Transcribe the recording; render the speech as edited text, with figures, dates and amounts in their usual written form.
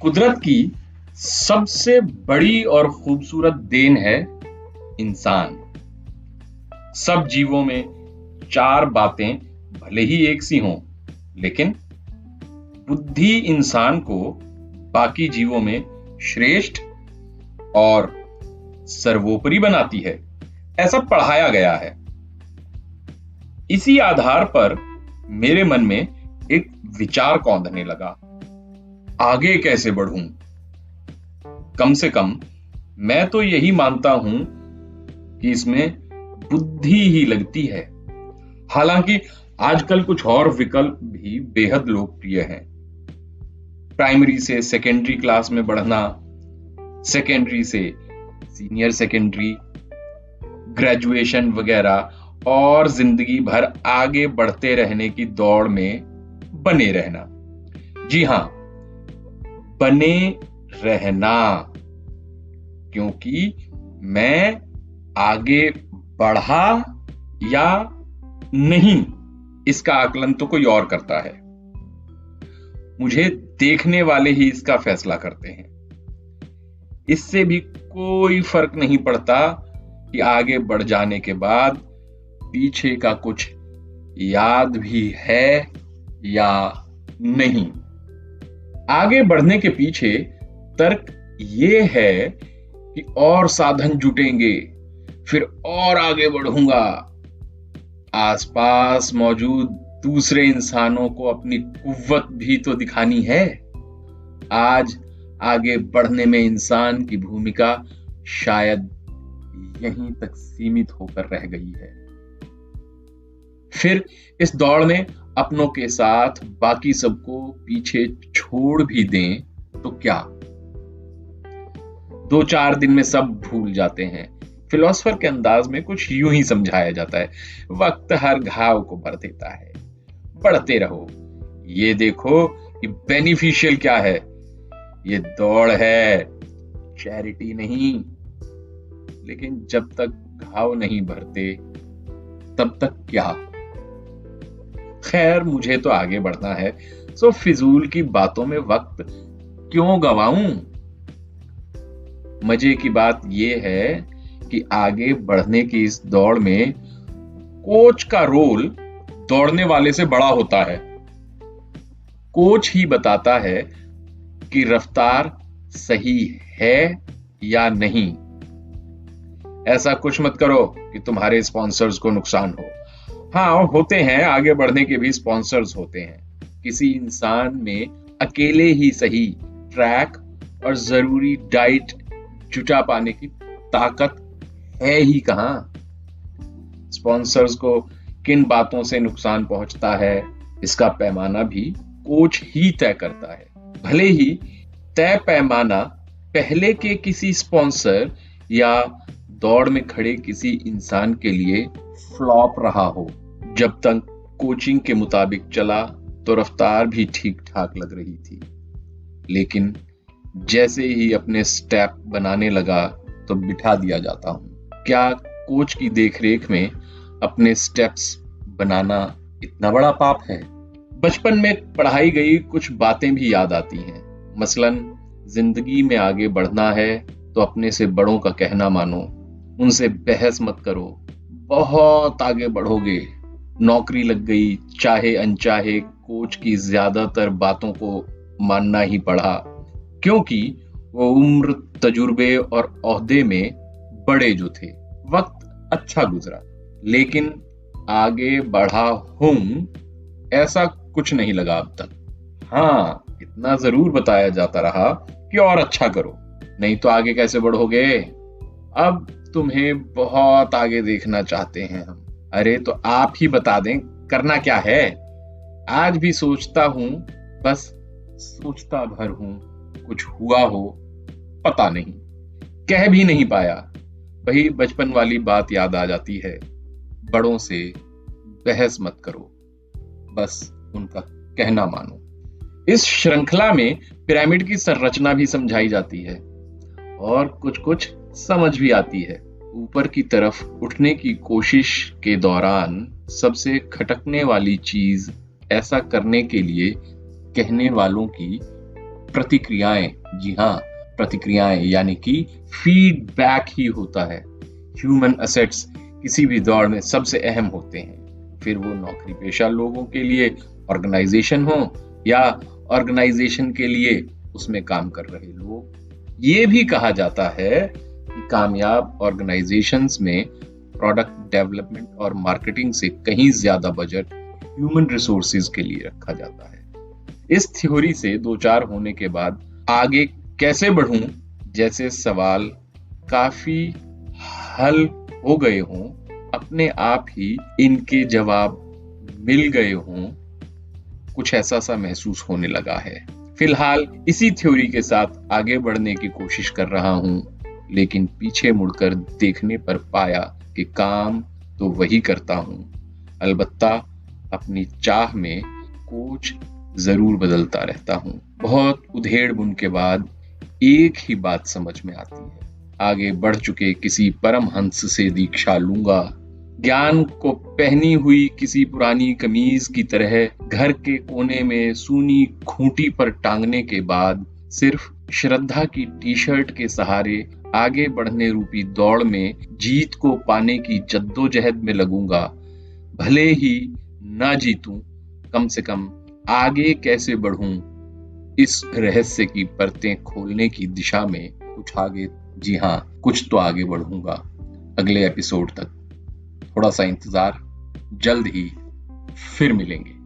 कुदरत की सबसे बड़ी और खूबसूरत देन है इंसान। सब जीवों में चार बातें भले ही एक सी हों, लेकिन बुद्धि इंसान को बाकी जीवों में श्रेष्ठ और सर्वोपरि बनाती है, ऐसा पढ़ाया गया है। इसी आधार पर मेरे मन में एक विचार कौंधने लगा, आगे कैसे बढ़ूं? कम से कम मैं तो यही मानता हूं कि इसमें बुद्धि ही लगती है। हालांकि आजकल कुछ और विकल्प भी बेहद लोकप्रिय हैं। प्राइमरी से सेकेंडरी क्लास में बढ़ना, सेकेंडरी से सीनियर सेकेंडरी, ग्रेजुएशन वगैरह, और जिंदगी भर आगे बढ़ते रहने की दौड़ में बने रहना। जी हां, बने रहना, क्योंकि मैं आगे बढ़ा या नहीं, इसका आकलन तो कोई और करता है। मुझे देखने वाले ही इसका फैसला करते हैं। इससे भी कोई फर्क नहीं पड़ता कि आगे बढ़ जाने के बाद पीछे का कुछ याद भी है या नहीं। आगे बढ़ने के पीछे तर्क ये है कि और साधन जुटेंगे, फिर और आगे बढ़ूंगा। आसपास मौजूद दूसरे इंसानों को अपनी कुव्वत भी तो दिखानी है। आज आगे बढ़ने में इंसान की भूमिका शायद यहीं तक सीमित होकर रह गई है। फिर इस दौड़ में अपनों के साथ बाकी सबको पीछे छोड़ भी दें तो क्या? 2-4 दिन में सब भूल जाते हैं। फिलोसफर के अंदाज में कुछ यूं ही समझाया जाता है, वक्त हर घाव को भर देता है, बढ़ते रहो। ये देखो कि बेनिफिशियल क्या है। ये दौड़ है, चैरिटी नहीं। लेकिन जब तक घाव नहीं भरते तब तक क्या? खैर, मुझे तो आगे बढ़ना है, सो फिजूल की बातों में वक्त क्यों गवाऊं? मजे की बात यह है कि आगे बढ़ने की इस दौड़ में कोच का रोल दौड़ने वाले से बड़ा होता है। कोच ही बताता है कि रफ्तार सही है या नहीं। ऐसा कुछ मत करो कि तुम्हारे स्पॉन्सर्स को नुकसान हो। हाँ, होते हैं, आगे बढ़ने के भी स्पॉन्सर्स होते हैं। किसी इंसान में अकेले ही सही ट्रैक और जरूरी डाइट जुटा पाने की ताकत है ही कहां। स्पॉन्सर्स को किन बातों से नुकसान पहुंचता है, इसका पैमाना भी कोच ही तय करता है। भले ही तय पैमाना पहले के किसी स्पॉन्सर या दौड़ में खड़े किसी इंसान के लिए फ्लॉप रहा हो। जब तक कोचिंग के मुताबिक चला तो रफ्तार भी ठीक ठाक लग रही थी, लेकिन जैसे ही अपने स्टेप बनाने लगा तो बिठा दिया जाता हूं। क्या कोच की देखरेख में अपने स्टेप्स बनाना इतना बड़ा पाप है? बचपन में पढ़ाई गई कुछ बातें भी याद आती हैं। मसलन, जिंदगी में आगे बढ़ना है तो अपने से बड़ों का कहना मानो, उनसे बहस मत करो, बहुत आगे बढ़ोगे। नौकरी लग गई, चाहे अनचाहे कोच की ज्यादातर बातों को मानना ही पड़ा, क्योंकि वो उम्र, तजुर्बे और ओहदे में बड़े जो थे। वक्त अच्छा गुजरा, लेकिन आगे बढ़ा हूं ऐसा कुछ नहीं लगा अब तक। हाँ, इतना जरूर बताया जाता रहा कि और अच्छा करो, नहीं तो आगे कैसे बढ़ोगे। अब तुम्हें बहुत आगे देखना चाहते हैं हम। अरे तो आप ही बता दें करना क्या है। आज भी सोचता हूं, बस सोचता भर हूं, कुछ हुआ हो पता नहीं, कह भी नहीं पाया। वही बचपन वाली बात याद आ जाती है, बड़ों से बहस मत करो, बस उनका कहना मानो। इस श्रृंखला में पिरामिड की संरचना भी समझाई जाती है और कुछ कुछ समझ भी आती है। ऊपर की तरफ उठने की कोशिश के दौरान सबसे खटकने वाली चीज ऐसा करने के लिए कहने वालों की प्रतिक्रियाएं, जी हाँ, प्रतिक्रियाएं यानी कि फीडबैक ही होता है। ह्यूमन असेट्स किसी भी दौड़ में सबसे अहम होते हैं, फिर वो नौकरी पेशा लोगों के लिए ऑर्गेनाइजेशन हो या ऑर्गेनाइजेशन के लिए उसमें काम कर रहे लोग। ये भी कहा जाता है कि कामयाब ऑर्गेनाइजेशंस में प्रोडक्ट डेवलपमेंट और मार्केटिंग से कहीं ज्यादा बजट ह्यूमन रिसोर्सेज के लिए रखा जाता है। इस थ्योरी से दो चार होने के बाद आगे कैसे बढ़ूं जैसे सवाल काफी हल हो गए हों, अपने आप ही इनके जवाब मिल गए हों, कुछ ऐसा सा महसूस होने लगा है। फिलहाल इसी थ्योरी के साथ आगे बढ़ने की कोशिश कर रहा हूं, लेकिन पीछे मुड़कर देखने पर पाया कि काम तो वही करता हूं, अलबत्ता अपनी चाह में कोच जरूर बदलता रहता हूं। बहुत उधेड़-बुन के बाद एक ही बात समझ में आती है, आगे बढ़ चुके किसी परमहंस से दीक्षा लूंगा। ज्ञान को पहनी हुई किसी पुरानी कमीज की तरह घर के कोने में सूनी खूंटी पर टांगने के बाद सिर्फ श्रद्धा की टी शर्ट के सहारे आगे बढ़ने रूपी दौड़ में जीत को पाने की जद्दोजहद में लगूंगा। भले ही ना जीतूं, कम से कम आगे कैसे बढ़ूं, इस रहस्य की परतें खोलने की दिशा में कुछ आगे, जी हाँ, कुछ तो आगे बढ़ूंगा। अगले एपिसोड तक थोड़ा सा इंतजार, जल्द ही फिर मिलेंगे।